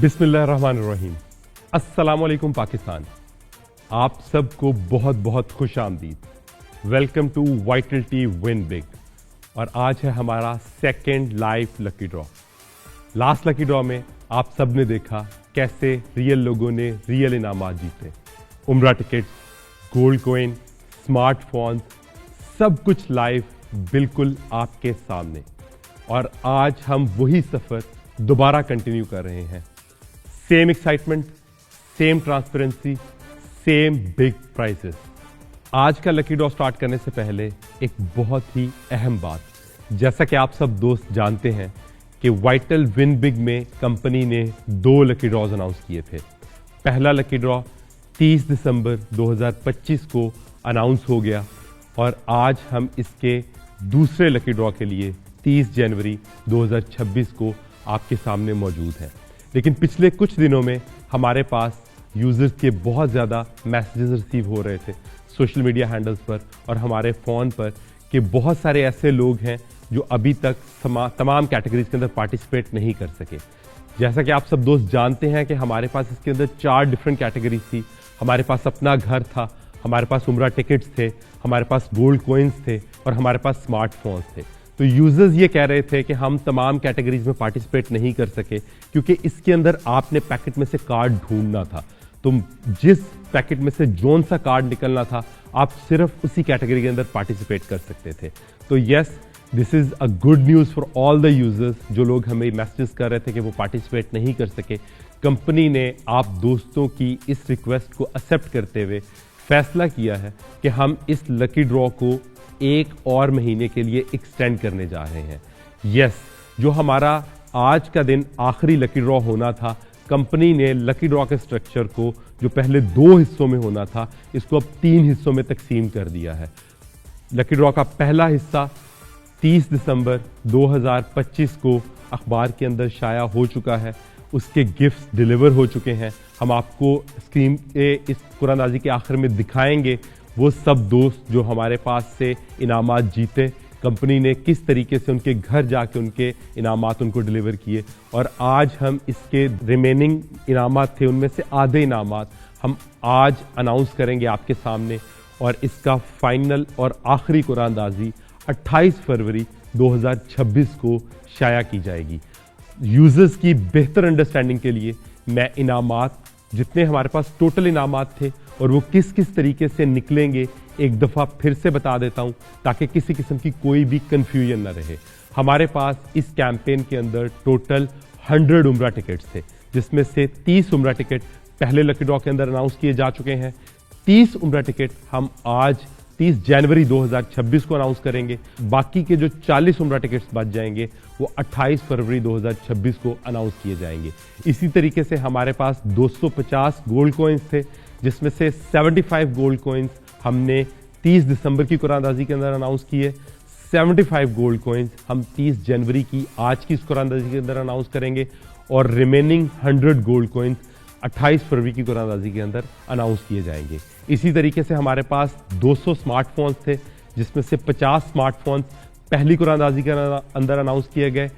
बिस्मिल्लाहिर्रहमानिर्रहीम। अस्सलामुअलैकुम पाकिस्तान। आप सबको बहुत बहुत खुश आमदीद। Welcome to Vitality Win Big. और आज है हमारा second live lucky draw. Last lucky draw में आप सब ने देखा कैसे रियल लोगों ने रियल इनामात जीते। उम्रा टिकट, गोल्ड कॉइन, स्मार्टफोन, सब कुछ लाइव बिल्कुल आपके सामने। और आज हम वही सफ़र दोबारा कंटिन्यू कर रहे हैं। Same excitement, same transparency, same big prizes. आज का लकी ड्रॉ स्टार्ट करने से पहले एक बहुत ही अहम बात, जैसा कि आप सब दोस्त जानते हैं कि वाइटल विन बिग में कंपनी ने 2 लकी ड्रॉज अनाउंस किए थे। पहला लकी ड्रॉ 30 दिसंबर 2025 को अनाउंस हो गया और आज हम इसके दूसरे लकी ड्रॉ के लिए 30 जनवरी 2026 को आपके सामने मौजूद हैं। लेकिन पिछले कुछ दिनों में हमारे पास यूजर्स के बहुत ज़्यादा मैसेजेस रिसीव हो रहे थे सोशल मीडिया हैंडल्स पर और हमारे फ़ोन पर कि बहुत सारे ऐसे लोग हैं जो अभी तक तमाम कैटेगरीज के अंदर पार्टिसिपेट नहीं कर सके। जैसा कि आप सब दोस्त जानते हैं कि हमारे पास इसके अंदर 4 डिफरेंट कैटेगरीज थी। हमारे पास अपना घर था, हमारे पास उम्रा टिकट्स थे, हमारे पास गोल्ड कॉइन्स थे और हमारे पास स्मार्टफोन्स थे। तो यूजर्स ये कह रहे थे कि हम तमाम कैटेगरीज में पार्टिसिपेट नहीं कर सके क्योंकि इसके अंदर आपने पैकेट में से कार्ड ढूंढना था। तो जिस पैकेट में से जोन सा कार्ड निकलना था आप सिर्फ उसी कैटेगरी के अंदर पार्टिसिपेट कर सकते थे। तो yes, this is a good news for all the users. जो लोग हमें मैसेजेस कर रहे थे कि वो पार्टिसिपेट नहीं कर सके, कंपनी ने आप दोस्तों की इस रिक्वेस्ट को एक्सेप्ट करते हुए फैसला किया है कि हम इस लकी ड्रॉ को 1 और महीने के लिए एक्सटेंड करने जा रहे हैं। यस, जो हमारा आज का दिन आखिरी लकी ड्रॉ होना था, कंपनी ने लकी ड्रॉ के स्ट्रक्चर को जो पहले 2 हिस्सों में होना था इसको अब 3 हिस्सों में तकसीम कर दिया है। लकी ड्रॉ का पहला हिस्सा 30 दिसंबर 2025 को अखबार के अंदर शाया हो चुका है। उसके गिफ्ट्स डिलीवर हो चुके हैं। हम आपको स्क्रीन पे इस कुरानदाजी के आखिर में दिखाएंगे वो सब दोस्त जो हमारे पास से इनामात जीते, कंपनी ने किस तरीके से उनके घर जाके उनके इनामात उनको डिलीवर किए। और आज हम इसके रिमेनिंग इनामात थे उनमें से आधे इनामात हम आज अनाउंस करेंगे आपके सामने। और इसका फाइनल और आखिरी कुरानदाजी 28 फरवरी 2026 को शाया की जाएगी। यूजर्स की बेहतर अंडरस्टैंडिंग के लिए मैं इनामात, जितने हमारे पास टोटल इनामात थे और वो किस किस तरीके से निकलेंगे, एक दफ़ा फिर से बता देता हूं ताकि किसी किस्म की कोई भी कंफ्यूजन ना रहे। हमारे पास इस कैंपेन के अंदर टोटल 100 उम्रा टिकट्स थे, जिसमें से 30 उम्रा टिकट पहले लकी ड्रॉ के अंदर अनाउंस किए जा चुके हैं। 30 उम्रा टिकट हम आज 30 जनवरी 2026 को अनाउंस करेंगे। बाकी के जो 40 उम्रा टिकट्स बच जाएंगे वो 28 फरवरी 2026 को अनाउंस किए जाएंगे। इसी तरीके से हमारे पास 250 गोल्ड कॉइन्स थे, जिसमें से 75 गोल्ड कॉइन्स हमने 30 दिसंबर की कुरानदाजी के अंदर अनाउंस किए। 75 गोल्ड कॉइन्स हम 30 जनवरी की आज की इस कुरानदाजी के अंदर अनाउंस करेंगे और रिमेनिंग 100 गोल्ड कॉइन्स 28 फरवरी की कुरानदाजी के अंदर अनाउंस किए जाएंगे। इसी तरीके से हमारे पास 200 स्मार्टफोन्स थे, जिसमें से 50 स्मार्टफोन्स पहली कुरानदाजी के अंदर अनाउंस किए गए।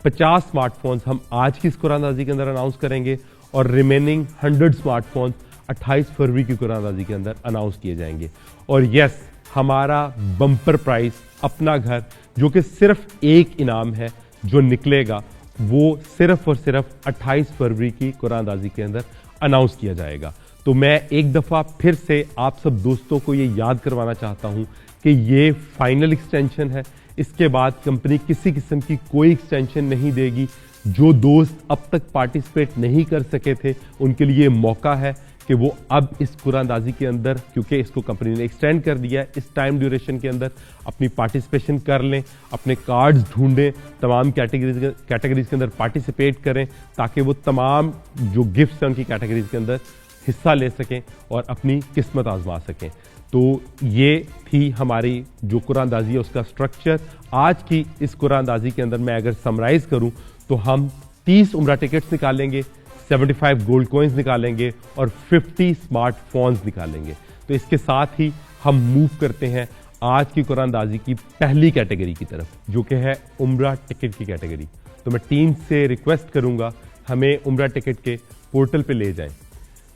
50 स्मार्टफोन्स हम आज की इस कुरानदाजी के अंदर अनाउंस करेंगे और रिमेनिंग 100 स्मार्टफोन्स 28 फरवरी की कुरानदाजी के अंदर अनाउंस किए जाएंगे। और यस, हमारा बम्पर प्राइस अपना घर, जो कि सिर्फ एक इनाम है जो निकलेगा, वो सिर्फ और सिर्फ 28 फरवरी की कुरानदाजी के अंदर अनाउंस किया जाएगा। तो मैं एक दफ़ा फिर से आप सब दोस्तों को ये याद करवाना चाहता हूँ कि ये फाइनल एक्सटेंशन है। इसके बाद कंपनी किसी किस्म की कोई एक्सटेंशन नहीं देगी। जो दोस्त अब तक पार्टिसिपेट नहीं कर सके थे उनके लिए मौका है कि वो अब इस कुरानदाजी के अंदर, क्योंकि इसको कंपनी ने एक्सटेंड कर दिया है, इस टाइम ड्यूरेशन के अंदर अपनी पार्टिसिपेशन कर लें, अपने कार्ड्स ढूंढें, तमाम कैटेगरीज के अंदर पार्टिसिपेट करें ताकि वो तमाम जो गिफ्ट्स हैं उनकी कैटेगरीज के अंदर हिस्सा ले सकें और अपनी किस्मत आजमा सकें। तो ये थी हमारी जो कुरानदाजी है उसका स्ट्रक्चर। आज की इस कुरानदाजी के अंदर मैं अगर समराइज करूं तो हम 30 उम्रा टिकट्स निकालेंगे, 75 गोल्ड कॉइन्स निकालेंगे और 50 स्मार्टफोन्स निकालेंगे। तो इसके साथ ही हम मूव करते हैं आज की कुरानदाजी की पहली कैटेगरी की तरफ, जो कि है उम्रा टिकट की कैटेगरी। तो मैं टीम से रिक्वेस्ट करूंगा हमें उम्रा टिकट के पोर्टल पे ले जाएं।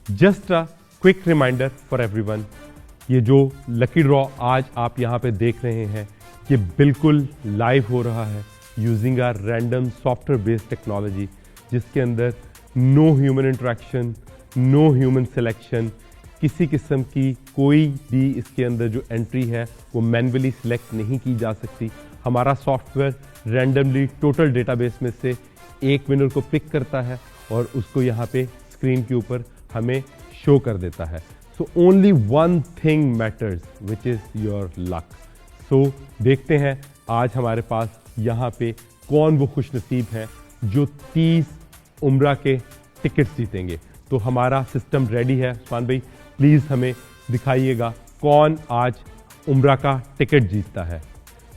Just a quick reminder for everyone, ये जो लकी ड्रॉ आज आप यहाँ पे देख रहे हैं ये बिल्कुल लाइव हो रहा है using a random software based technology, जिसके अंदर no human interaction, no human selection, किसी किस्म की कोई भी इसके अंदर जो एंट्री है वो मैन्युअली सिलेक्ट नहीं की जा सकती। हमारा सॉफ्टवेयर रैंडमली टोटल डेटाबेस में से एक विनर को पिक करता है और उसको यहाँ पे स्क्रीन के ऊपर हमें शो कर देता है। So only one thing matters which is your luck. सो देखते हैं आज हमारे पास यहाँ पे कौन वो खुशनसीब है जो 30 उम्रा के टिकट्स जीतेंगे। तो हमारा सिस्टम रेडी है। उस्मान भाई प्लीज़ हमें दिखाइएगा कौन आज उम्रा का टिकट जीतता है।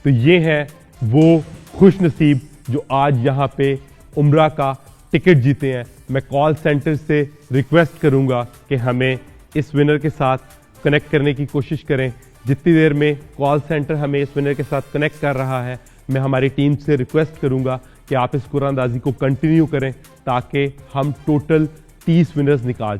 तो ये है वो खुशनसीब जो आज यहाँ पे उम्रा का टिकट जीते हैं। मैं कॉल सेंटर से रिक्वेस्ट करूँगा कि हमें इस विनर के साथ कनेक्ट करने की कोशिश करें। जितनी देर में कॉल सेंटर हमें इस विनर के साथ कनेक्ट कर रहा है, मैं हमारी टीम से रिक्वेस्ट करूँगा कि आप इस कुरानंदाजी को कंटिन्यू करें ताकि हम टोटल 30 विनर्स निकाल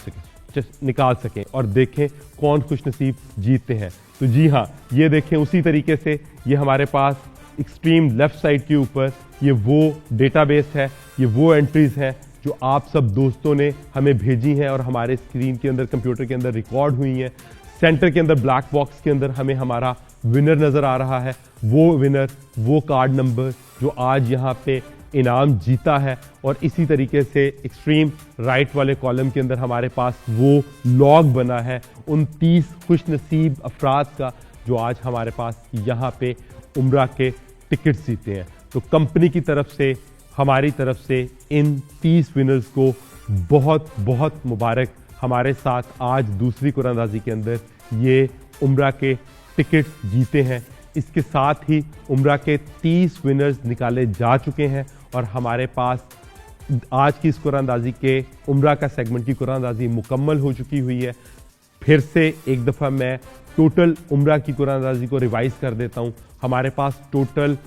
सकें और देखें कौन खुशनसीब जीतते हैं। तो जी हाँ, ये देखें उसी तरीके से ये हमारे पास एक्सट्रीम लेफ्ट साइड के ऊपर ये वो डेटाबेस है, ये वो एंट्रीज हैं जो आप सब दोस्तों ने हमें भेजी हैं और हमारे स्क्रीन के अंदर कंप्यूटर के अंदर रिकॉर्ड हुई हैं। सेंटर के अंदर ब्लैक बॉक्स के अंदर हमें हमारा विनर नज़र आ रहा है, वो विनर, वो कार्ड नंबर जो आज यहाँ पे इनाम जीता है। और इसी तरीके से एक्सट्रीम राइट वाले कॉलम के अंदर हमारे पास वो लॉग बना है उन 30 खुशनसीब अफराद का जो आज हमारे पास यहाँ पे उम्रा के टिकट जीते हैं। तो कंपनी की तरफ से, हमारी तरफ से इन 30 विनर्स को बहुत बहुत मुबारक। हमारे साथ आज दूसरी कुरानंदाजी के अंदर ये उम्रा के टिकट जीते हैं। इसके साथ ही उम्रा के 30 विनर्स निकाले जा चुके हैं और हमारे पास आज की इस कुरानंदाजी के उम्रा का सेगमेंट की कुरानंदाजी मुकम्मल हो चुकी हुई है। फिर से एक दफ़ा मैं टोटल उम्रा की कुरानंदाजी को रिवाइज कर देता हूँ। हमारे पास टोटल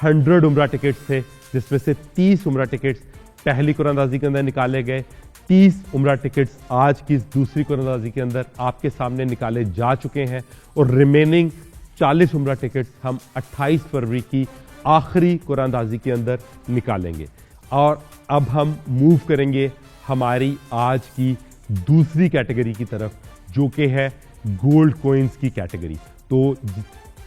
100 उम्रा टिकट्स थे, जिसमें से 30 उम्रा टिकट्स पहली कुरानंदाजी के अंदर निकाले गए। 30 उम्रा टिकट्स आज की इस दूसरी कुरानंदाजी के अंदर आपके सामने निकाले जा चुके हैं और रिमेनिंग 40 उम्रा टिकट्स हम 28 फरवरी की आखिरी कुरानंदाजी के अंदर निकालेंगे। और अब हम मूव करेंगे हमारी आज की दूसरी कैटेगरी की तरफ, जो कि है गोल्ड कॉइन्स की कैटेगरी। तो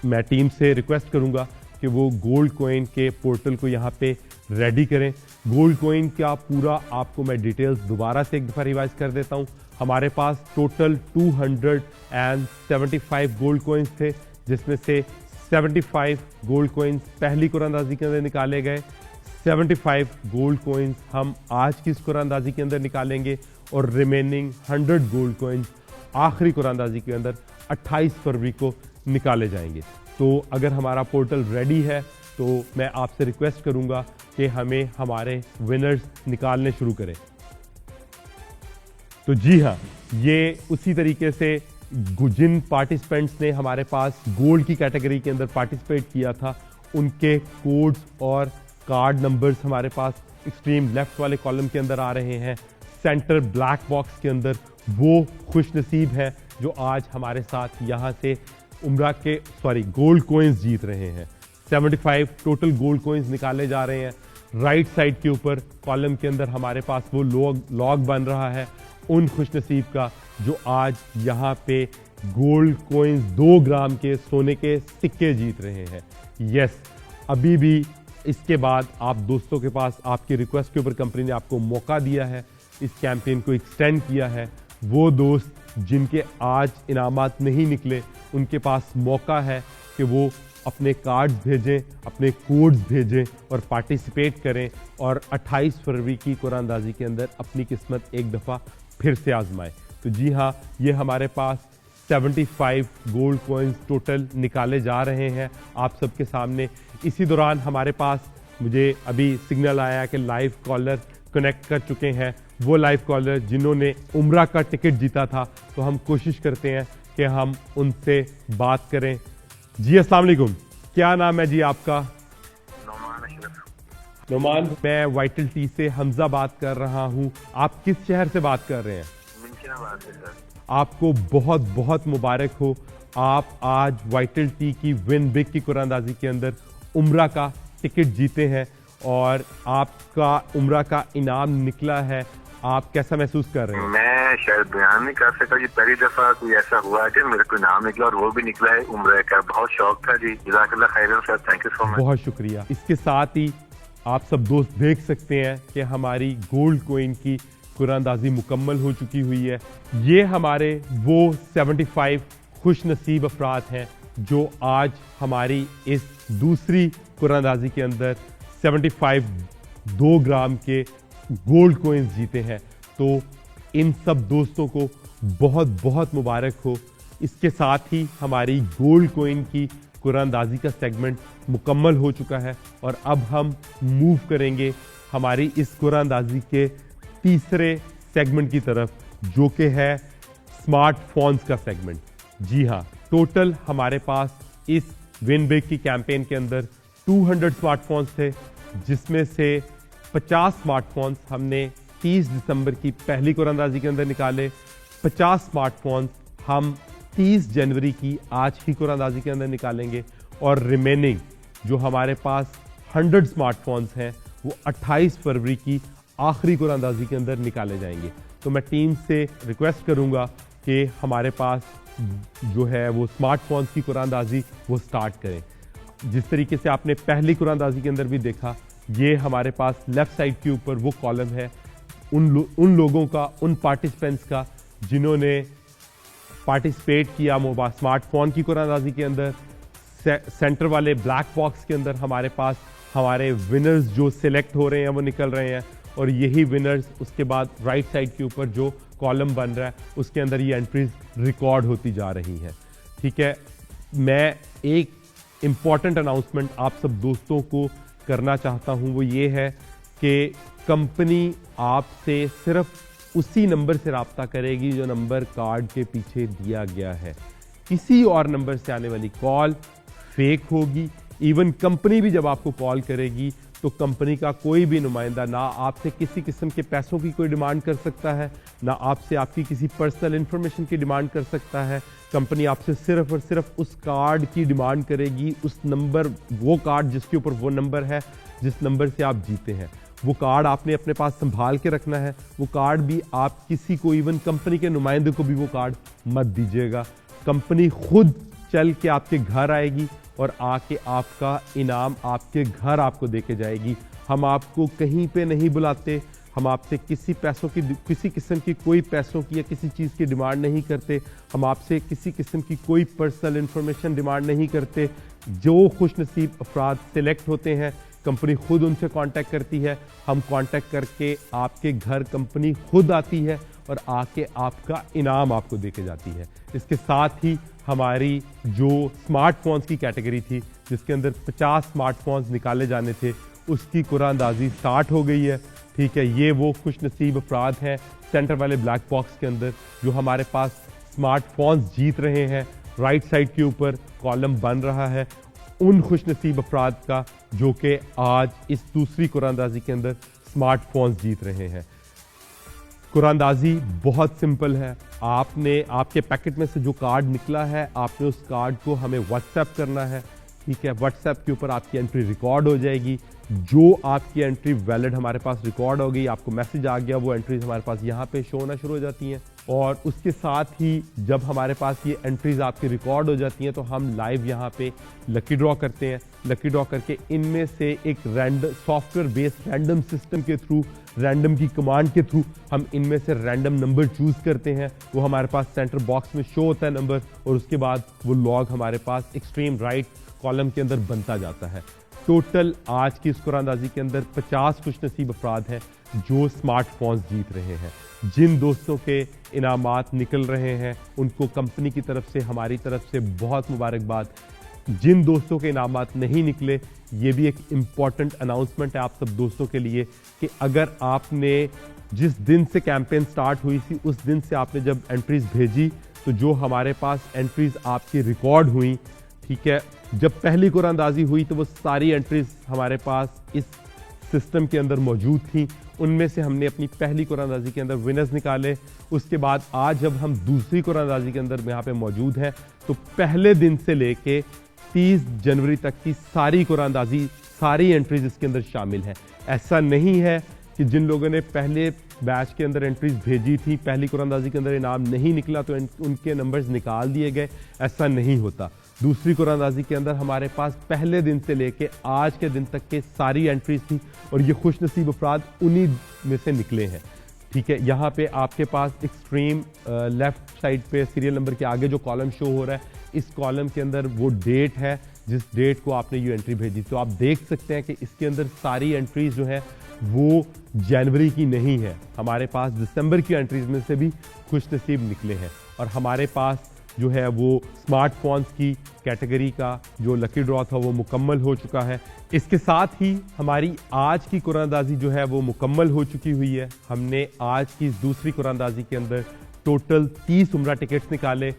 मैं टीम से रिक्वेस्ट करूंगा कि वो गोल्ड कॉइन के पोर्टल को यहाँ पे रेडी करें। गोल्ड कॉइन का पूरा आपको मैं डिटेल्स दोबारा से एक दफ़ा रिवाइज कर देता हूँ। हमारे पास टोटल 275 गोल्ड कॉइन्स थे, जिसमें से 75 गोल्ड कॉइन्स पहली कुरानंदाजी के अंदर निकाले गए। 75 गोल्ड कॉइन्स हम आज की इस कुरानंदाजी के अंदर निकालेंगे और रिमेनिंग 100 गोल्ड कॉइन्स आखिरी कुरानंदाजी के अंदर 28 फरवरी को निकाले जाएंगे। तो अगर हमारा पोर्टल रेडी है तो मैं आपसे रिक्वेस्ट करूंगा कि हमें हमारे विनर्स निकालने शुरू करें। तो जी हाँ, ये उसी तरीके से जिन पार्टिसिपेंट्स ने हमारे पास गोल्ड की कैटेगरी के अंदर पार्टिसिपेट किया था, उनके कोड्स और कार्ड नंबर्स हमारे पास एक्सट्रीम लेफ्ट वाले कॉलम के अंदर आ रहे हैं। सेंटर ब्लैक बॉक्स के अंदर वो खुशनसीब है जो आज हमारे साथ यहाँ से उम्रा के गोल्ड कॉइन्स जीत रहे हैं। 75 टोटल गोल्ड कॉइन्स निकाले जा रहे हैं। राइट साइड के ऊपर कॉलम के अंदर हमारे पास वो लॉग बन रहा है उन खुशनसीब का जो आज यहाँ पे गोल्ड कॉइन्स 2 ग्राम के सोने के सिक्के जीत रहे हैं। यस, अभी भी इसके बाद आप दोस्तों के पास आपकी रिक्वेस्ट के ऊपर कंपनी ने आपको मौका दिया है, इस कैंपेन को एक्सटेंड किया है। वो दोस्त जिनके आज इनामात नहीं निकले, उनके पास मौका है कि वो अपने कार्ड्स भेजें, अपने कोड्स भेजें और पार्टिसिपेट करें और 28 फरवरी की कुरानंदाजी के अंदर अपनी किस्मत एक दफ़ा फिर से आजमाएं। तो जी हाँ, ये हमारे पास 75 गोल्ड कॉइन्स टोटल निकाले जा रहे हैं आप सबके सामने। इसी दौरान हमारे पास मुझे अभी सिग्नल आया कि लाइव कॉलर कनेक्ट कर चुके हैं, वो लाइव कॉलर जिन्होंने उम्रा का टिकट जीता था। तो हम कोशिश करते हैं कि हम उनसे बात करें। जी अस्सलाम वालेकुम, क्या नाम है जी आपका? नुमान, मैं वाइटल टी से हमजा बात कर रहा हूं। आप किस शहर से बात कर रहे हैं? मुमकिनाबाद से सर। आपको बहुत बहुत मुबारक हो। आप आज वाइटल टी की विन बिग की कुरानंदाजी के अंदर उम्रा का टिकट जीते हैं और आपका उम्रा का इनाम निकला है। आप कैसा महसूस कर रहे हैं? मैं शायद बयान नहीं कर सकता। ये पहली दफा कोई ऐसा हुआ है कि मेरे को इनाम निकला और वो भी निकला है उम्र का। बहुत शौक था जी। जज़ाकल्लाह खैरन sir, thank you so much. बहुत शुक्रिया। इसके साथ ही आप सब दोस्त देख सकते हैं कि हमारी गोल्ड कोइन की कुरानंदाजी मुकम्मल हो चुकी हुई है। ये हमारे वो 75 खुश नसीब अफराद हैं जो आज हमारी इस दूसरी कुरानंदाजी के अंदर 75 2 ग्राम के गोल्ड कोइंस जीते हैं। तो इन सब दोस्तों को बहुत बहुत मुबारक हो। इसके साथ ही हमारी गोल्ड कोइन की कुरानंदाजी का सेगमेंट मुकम्मल हो चुका है और अब हम मूव करेंगे हमारी इस कुरानंदाजी के तीसरे सेगमेंट की तरफ, जो कि है स्मार्टफोन्स का सेगमेंट। जी हाँ, टोटल हमारे पास इस विन बिग की कैंपेन के अंदर 200 स्मार्टफोन्स थे, जिसमें से 50 स्मार्टफोन्स हमने 30 दिसंबर की पहली कुरानंदाजी के अंदर निकाले। 50 स्मार्टफोन्स हम 30 जनवरी की आज की कुरानंदाजी के अंदर निकालेंगे और रिमेनिंग जो हमारे पास 100 स्मार्टफोन्स हैं वो 28 फरवरी की आखिरी कुरानंदाजी के अंदर निकाले जाएंगे। तो मैं टीम से रिक्वेस्ट करूंगा कि हमारे पास जो है वो स्मार्टफोन्स की कुरानंदाजी वो स्टार्ट करें। जिस तरीके से आपने पहली कुरानंदाजी के अंदर भी देखा, ये हमारे पास लेफ्ट साइड के ऊपर वो कॉलम है उन लोगों का, उन पार्टिसिपेंट्स का जिन्होंने पार्टिसिपेट किया स्मार्टफोन की कुरानंदाजी के अंदर। सेंटर वाले ब्लैक बॉक्स के अंदर हमारे पास हमारे विनर्स जो सिलेक्ट हो रहे हैं वो निकल रहे हैं और यही विनर्स उसके बाद राइट साइड के ऊपर जो कॉलम बन रहा है उसके अंदर ये एंट्रीज रिकॉर्ड होती जा रही हैं। ठीक है, मैं एक इम्पॉर्टेंट अनाउंसमेंट आप सब दोस्तों को करना चाहता हूं, वो ये है कि कंपनी आपसे सिर्फ उसी नंबर से राब्ता करेगी जो नंबर कार्ड के पीछे दिया गया है। किसी और नंबर से आने वाली कॉल फेक होगी। इवन कंपनी भी जब आपको कॉल करेगी तो कंपनी का कोई भी नुमाइंदा ना आपसे किसी किस्म के पैसों की कोई डिमांड कर सकता है, ना आपसे आपकी किसी पर्सनल इंफॉर्मेशन की डिमांड कर सकता है। कंपनी आपसे सिर्फ और सिर्फ उस कार्ड की डिमांड करेगी, उस नंबर, वो कार्ड जिसके ऊपर वो नंबर है जिस नंबर से आप जीते हैं। वो कार्ड आपने अपने पास संभाल के रखना है। वो कार्ड भी आप किसी को, इवन कंपनी के नुमाइंदे को भी वो कार्ड मत दीजिएगा। कंपनी खुद चल के आपके घर आएगी और आके आपका इनाम आपके घर आपको देके जाएगी। हम आपको कहीं पे नहीं बुलाते, हम आपसे किसी किस्म की कोई पैसों की या किसी चीज़ की डिमांड नहीं करते। हम आपसे किसी किस्म की कोई पर्सनल इंफॉर्मेशन डिमांड नहीं करते। जो खुशनसीब अफराद सिलेक्ट होते हैं कंपनी खुद उनसे कांटेक्ट करती है। हम कांटेक्ट करके आपके घर कंपनी खुद आती है और आके आपका इनाम आपको देके जाती है। इसके साथ ही हमारी जो स्मार्टफोन्स की कैटेगरी थी जिसके अंदर 50 स्मार्टफोन्स निकाले जाने थे, उसकी कुरानंदाजी स्टार्ट हो गई है। ठीक है, ये वो खुशनसीब अफराद हैं सेंटर वाले ब्लैक बॉक्स के अंदर जो हमारे पास स्मार्टफोन्स जीत रहे हैं। राइट साइड के ऊपर कॉलम बन रहा है उन खुशनसीब अफराद का जो कि आज इस दूसरी कुरानंदाजी के अंदर स्मार्टफोन्स जीत रहे हैं। कुरानंदाजी बहुत सिंपल है। आपने आपके पैकेट में से जो कार्ड निकला है, आपने उस कार्ड को हमें व्हाट्सएप करना है। ठीक है, व्हाट्सएप के ऊपर आपकी एंट्री रिकॉर्ड हो जाएगी। जो आपकी एंट्री वैलिड हमारे पास रिकॉर्ड हो गई, आपको मैसेज आ गया, वो एंट्रीज हमारे पास यहाँ पे शो होना शुरू हो जाती हैं। और उसके साथ ही जब हमारे पास ये एंट्रीज आपकी रिकॉर्ड हो जाती हैं तो हम लाइव यहाँ पे लकी ड्रॉ करते हैं। लकी ड्रॉ करके इनमें से एक सॉफ्टवेयर बेस्ड रैंडम सिस्टम के थ्रू, रैंडम की कमांड के थ्रू हम इनमें से रैंडम नंबर चूज करते हैं। वो हमारे पास सेंटर बॉक्स में शो होता है नंबर और उसके बाद वो लॉग हमारे पास एक्सट्रीम राइट कॉलम के अंदर बनता जाता है। टोटल आज की इस कुरानंदाजी के अंदर 50 खुशनसीब अफराद हैं जो स्मार्टफोन्स जीत रहे हैं। जिन दोस्तों के इनामात निकल रहे हैं उनको कंपनी की तरफ से, हमारी तरफ से बहुत मुबारकबाद। जिन दोस्तों के इनामात नहीं निकले, ये भी एक इम्पॉर्टेंट अनाउंसमेंट है आप सब दोस्तों के लिए कि अगर आपने जिस दिन से कैंपेन स्टार्ट हुई थी उस दिन से आपने जब एंट्रीज भेजी तो जो हमारे पास एंट्रीज आपकी रिकॉर्ड हुई, ठीक है, जब पहली कुरानंदाजी हुई तो वो सारी एंट्रीज हमारे पास इस सिस्टम के अंदर मौजूद थी, उनमें से हमने अपनी पहली कुरानंदाजी के अंदर विनर्स निकाले। उसके बाद आज जब हम दूसरी कुरानंदाजी के अंदर यहाँ पे मौजूद हैं, तो पहले दिन से लेके 30 जनवरी तक की सारी कुरानंदाजी, सारी एंट्रीज इसके अंदर शामिल हैं। ऐसा नहीं है कि जिन लोगों ने पहले बैच के अंदर एंट्रीज भेजी थी, पहली कुरानंदाजी के अंदर इनाम नहीं निकला तो उनके नंबर्स निकाल दिए गए, ऐसा नहीं होता। दूसरी कुरानंदाजी के अंदर हमारे पास पहले दिन से लेके आज के दिन तक के सारी एंट्रीज थी और ये खुशनसीब अफराद उन्हीं में से निकले हैं। ठीक है, यहाँ पे आपके पास एक्सट्रीम लेफ्ट साइड पे सीरियल नंबर के आगे जो कॉलम शो हो रहा है, इस कॉलम के अंदर वो डेट है जिस डेट को आपने ये एंट्री भेजी। तो आप देख सकते हैं कि इसके अंदर सारी एंट्रीज जो है वो जनवरी की नहीं है, हमारे पास दिसंबर की एंट्रीज में से भी खुशनसीब निकले हैं। और हमारे पास जो है वो स्मार्टफोन्स की कैटेगरी का जो लकी ड्रॉ था वो मुकम्मल हो चुका है। इसके साथ ही हमारी आज की कुरानंदाजी जो है वो मुकम्मल हो चुकी हुई है। हमने आज की दूसरी कुरानंदाजी के अंदर टोटल 30 उम्रा टिकट्स निकाले,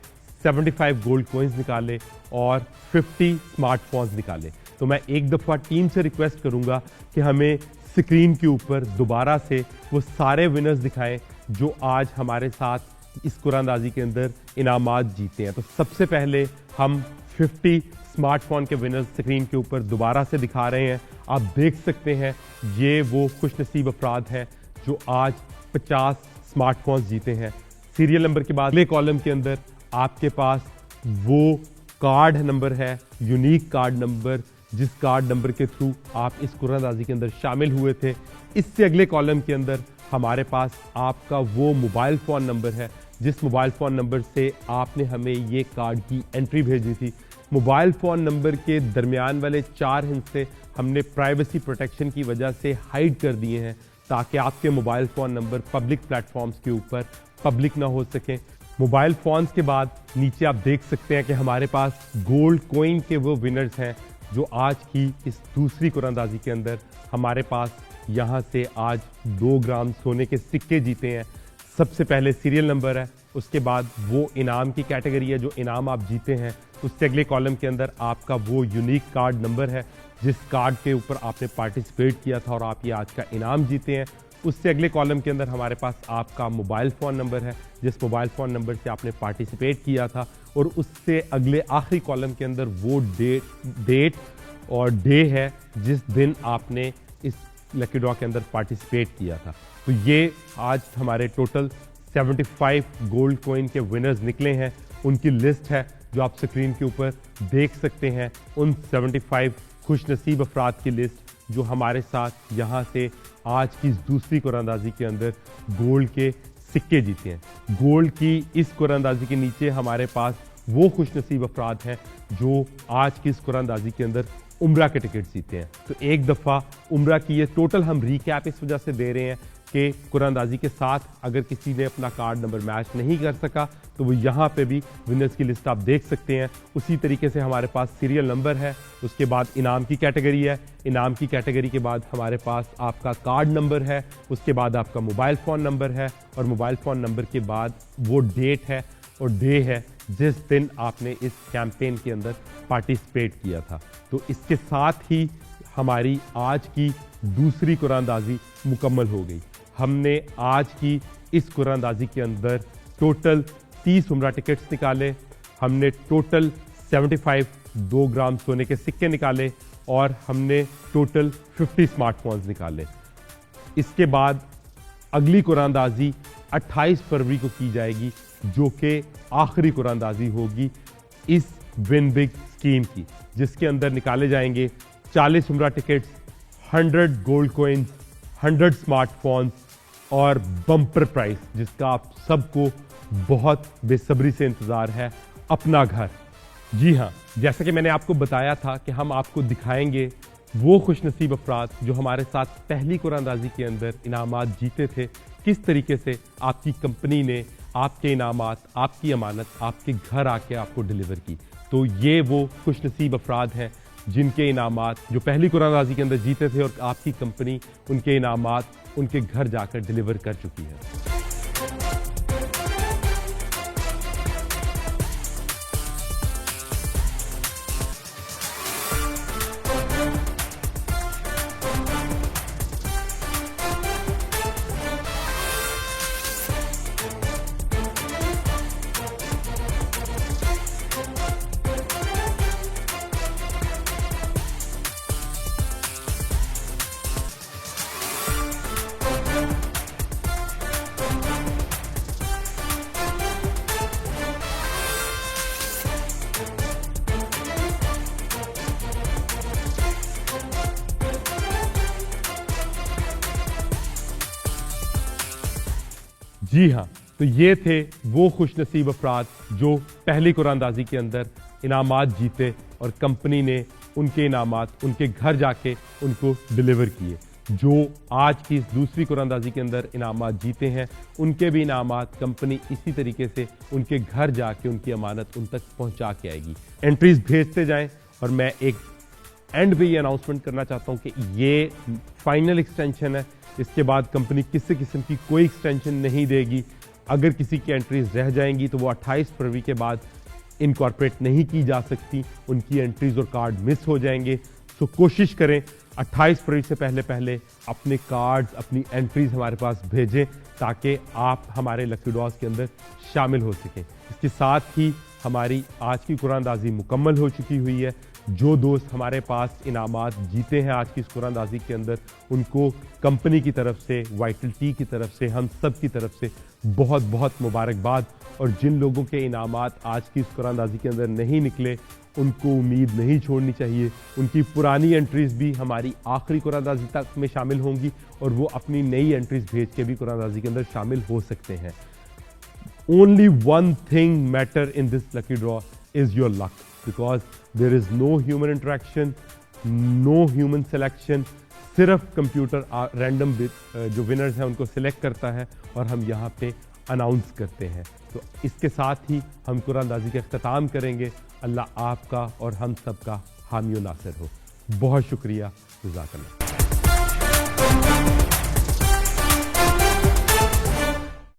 75 गोल्ड कॉइन्स निकाले और 50 स्मार्टफोन्स निकाले। तो मैं एक दफ़ा टीम से रिक्वेस्ट करूंगा कि हमें स्क्रीन के ऊपर दोबारा से वो सारे विनर्स दिखाएं जो आज हमारे साथ इस कुरानंदाजी के अंदर इनामात जीते हैं। तो सबसे पहले हम 50 स्मार्टफोन के विनर्स स्क्रीन के ऊपर दोबारा से दिखा रहे हैं। आप देख सकते हैं ये वो खुशनसीब अफराद हैं जो आज 50 स्मार्टफोन्स जीते हैं। सीरियल नंबर के बाद अगले कॉलम के अंदर आपके पास वो कार्ड नंबर है, यूनिक कार्ड नंबर, जिस कार्ड नंबर के थ्रू आप इस कुरानंदाजी के अंदर शामिल हुए थे। इससे अगले कॉलम के अंदर हमारे पास आपका वो मोबाइल फ़ोन नंबर है जिस मोबाइल फ़ोन नंबर से आपने हमें ये कार्ड की एंट्री भेजी थी। मोबाइल फ़ोन नंबर के दरमियान वाले 4 हिस्से हमने प्राइवेसी प्रोटेक्शन की वजह से हाइड कर दिए हैं ताकि आपके mobile phone number public platforms के ऊपर पब्लिक ना हो सकें। मोबाइल फ़ोन्स के बाद नीचे आप देख सकते हैं कि हमारे पास गोल्ड कॉइन के वो विनर्स हैं जो आज की इस दूसरी कुरानंदाजी के अंदर हमारे पास यहाँ से आज 2 ग्राम सोने के सिक्के जीते हैं। सबसे पहले सीरियल नंबर है, उसके बाद वो इनाम की कैटेगरी है जो इनाम आप जीते हैं। उससे अगले कॉलम के अंदर आपका वो यूनिक कार्ड नंबर है जिस कार्ड के ऊपर आपने पार्टिसिपेट किया था और आप ये आज का इनाम जीते हैं। उससे अगले कॉलम के अंदर हमारे पास आपका मोबाइल फ़ोन नंबर है जिस मोबाइल फ़ोन नंबर से आपने पार्टिसिपेट किया था। और उससे अगले आखिरी कॉलम के अंदर वो डेट और डे है जिस दिन आपने इस लकी ड्रॉ के अंदर पार्टिसिपेट किया था। तो ये आज हमारे टोटल 75 गोल्ड कॉइन के विनर्स निकले हैं। उनकी लिस्ट है जो आप स्क्रीन के ऊपर देख सकते हैं। उन 75 खुशनसीब अफराद की लिस्ट जो हमारे साथ यहाँ से आज की इस दूसरी कुरानंदाजी के अंदर गोल्ड के सिक्के जीते हैं। गोल्ड की इस कुरानंदाजी के नीचे हमारे पास वो खुशनसीब अफराद हैं जो आज की इस कुरानंदाजी के अंदर उम्रा के टिकट जीते हैं। तो एक दफ़ा उम्रा की ये टोटल हम रीकैप इस वजह से दे रहे हैं कि कुरानंदाजी के साथ अगर किसी ने अपना कार्ड नंबर मैच नहीं कर सका तो वो यहाँ पे भी विनर्स की लिस्ट आप देख सकते हैं। उसी तरीके से हमारे पास सीरियल नंबर है, उसके बाद इनाम की कैटेगरी है, इनाम की कैटेगरी के बाद हमारे पास आपका कार्ड नंबर है, उसके बाद आपका मोबाइल फ़ोन नंबर है और मोबाइल फ़ोन नंबर के बाद वो डेट है और डे है जिस दिन आपने इस कैंपेन के अंदर पार्टिसिपेट किया था। तो इसके साथ ही हमारी आज की दूसरी कुरानंदाजी मुकम्मल हो गई। हमने आज की इस कुरानंदाजी के अंदर टोटल 30 उम्रा टिकट्स निकाले, हमने टोटल 75 2 ग्राम सोने के सिक्के निकाले और हमने टोटल 50 स्मार्टफोन्स निकाले। इसके बाद अगली कुरानंदाजी 28 फरवरी को की जाएगी जो कि आखिरी कुरानंदाजी होगी इस विन बिग स्कीम की, जिसके अंदर निकाले जाएंगे 40 उम्रा टिकट्स, 100 गोल्ड कॉइन्स, 100 स्मार्टफोन्स और बम्पर प्राइस जिसका आप सबको बहुत बेसब्री से इंतज़ार है, अपना घर। जी हाँ, जैसा कि मैंने आपको बताया था कि हम आपको दिखाएंगे वो खुशनसीब अफराद जो हमारे साथ पहली कुरानंदाजी के अंदर इनामात जीते थे, किस तरीके से आपकी कंपनी ने आपके इनामात, आपकी अमानत आपके घर आके आपको डिलीवर की। तो ये वो खुशनसीब अफराद हैं जिनके इनामात जो पहली कुरानंदाजी के अंदर जीते थे और आपकी कंपनी उनके इनामात उनके घर जाकर डिलीवर कर चुकी है। जी हाँ, तो ये थे वो खुशनसीब अफराद जो पहली कुरानदाजी के अंदर इनामात जीते और कंपनी ने उनके इनामात उनके घर जाके उनको डिलीवर किए। जो आज की इस दूसरी कुरानदाजी के अंदर इनामात जीते हैं, उनके भी इनामात कंपनी इसी तरीके से उनके घर जाके उनकी अमानत उन तक पहुंचा के आएगी। एंट्रीज भेजते जाएं। और मैं एक एंड पे ये अनाउंसमेंट करना चाहता हूं कि ये फाइनल एक्सटेंशन है। इसके बाद कंपनी किसी किस्म की कोई एक्सटेंशन नहीं देगी। अगर किसी की एंट्रीज रह जाएंगी तो वो 28 फरवरी के बाद इनकॉर्पोरेट नहीं की जा सकती, उनकी एंट्रीज और कार्ड मिस हो जाएंगे। तो कोशिश करें 28 फरवरी से पहले पहले अपने कार्ड्स, अपनी एंट्रीज हमारे पास भेजें ताकि आप हमारे लकी ड्रॉज के अंदर शामिल हो सकें। इसके साथ ही हमारी आज की कुरानदाजी मुकम्मल हो चुकी हुई है। जो दोस्त हमारे पास इनामात जीते हैं आज की इस कुरानदाजी के अंदर, उनको कंपनी की तरफ से, वाइटल टी की तरफ से, हम सब की तरफ से बहुत बहुत मुबारकबाद। और जिन लोगों के इनामात आज की इस कुरानदाजी के अंदर नहीं निकले, उनको उम्मीद नहीं छोड़नी चाहिए। उनकी पुरानी एंट्रीज भी हमारी आखिरी कुरानदाजी तक में शामिल होंगी और वो अपनी नई एंट्रीज भेज के भी कुरानदाजी के अंदर शामिल हो सकते हैं। Only one thing matter in this lucky draw is your luck, because there is no human interaction, no human selection. सिर्फ कंप्यूटर रैंडम जो विनर्स हैं उनको सिलेक्ट करता है और हम यहाँ पे अनाउंस करते हैं। तो इसके साथ ही हम कुरानदाजी का इख्तिताम करेंगे। अल्लाह आपका और हम सबका हामी और नासिर हो। बहुत शुक्रिया। जज़ाकल्लाह।